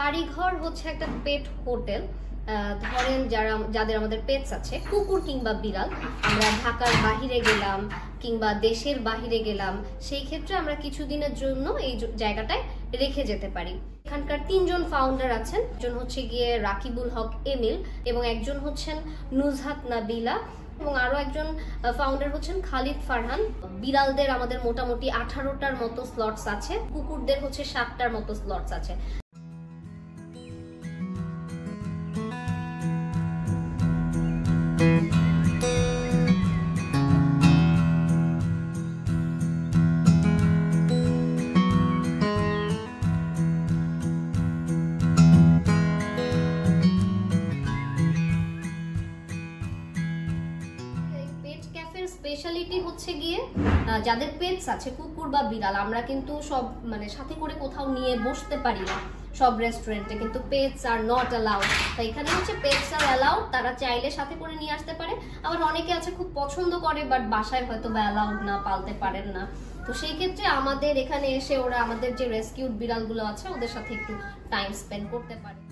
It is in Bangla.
বাড়িঘর হচ্ছে একটা পেট হোটেল। ধরেন যাদের আমাদের পেটস আছে, কুকুর কিংবা বিড়াল, আমরা ঢাকার বাহিরে গেলাম কিংবা দেশের বাহিরে গেলাম, সেই ক্ষেত্রে আমরা কিছুদিনের জন্য এই জায়গাটায় রেখে যেতে পারি। এখানকার 3 জন ফাউন্ডার আছেন। একজন হচ্ছে গিয়ে রাকিবুল হক এমিল এবং একজন হচ্ছেন নুজহাত নাবিলা এবং আরো একজন ফাউন্ডার হচ্ছেন খালিদ ফারহান। বিড়ালদের আমাদের মোটামুটি 18টার মতো স্লটস আছে, কুকুরদের হচ্ছে 7টার মতো স্লটস আছে। স্পেশালিটি হচ্ছে গিয়ে যাদের পেটস আছে কুকুর বা বিড়াল, আমরা কিন্তু সব মানে সাথে করে কোথাও নিয়ে বসতে পারি না সব রেস্টুরেন্টে, কিন্তু পেটস আর নট অ্যালাউড। তো এখানে হচ্ছে পেটস আর অ্যালাউড, তারা চাইলে সাথে করে নিয়ে আসতে পারে। আবার অনেকে আছে খুব পছন্দ করে বাট বাসায় হয়তো বা অ্যালাউড না, পালতে পারেন না, তো সেই ক্ষেত্রে আমাদের এখানে এসে ওরা আমাদের যে রেস্কিউড বিড়ালগুলো আছে ওদের সাথে একটু টাইম স্পেন্ড করতে পারে।